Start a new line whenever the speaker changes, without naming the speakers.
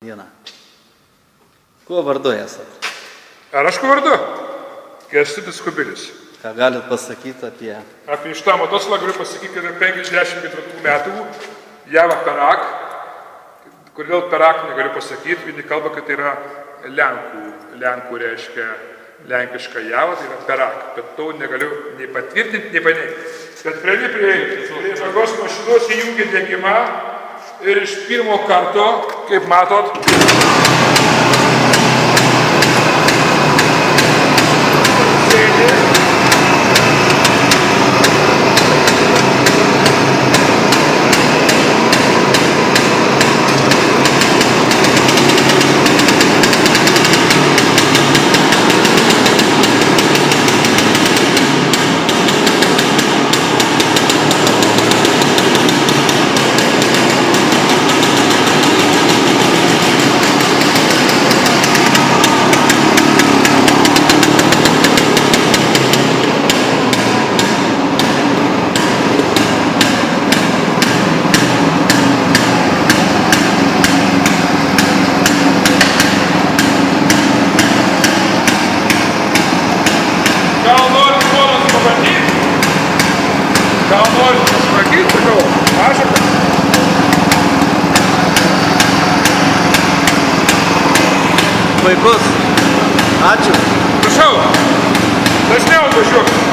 Diena. Kuo vardu esat?
Ar aš kuo vardu? Kęstutis Kubilius.
Ką galit pasakyti apie...
Apie šitą motociklą galiu pasakyti, kad yra 54 metų, Java Perak. Kodėl Perak negaliu pasakyti, vieni kalba, kad tai yra Lenkų reiškia lenkiška Java, tai yra Perak. Bet to negaliu nei patvirtinti, nei paneigti. Bet prie žagos mašinos įjungia degimą ir iš pirmo karto, kaip matot, gal norit ponas pabandyti? Gal norit pasvagyti, sakau, mažakas?
Puikus. Ačiū.
Prašau, dažniau atvažiuok.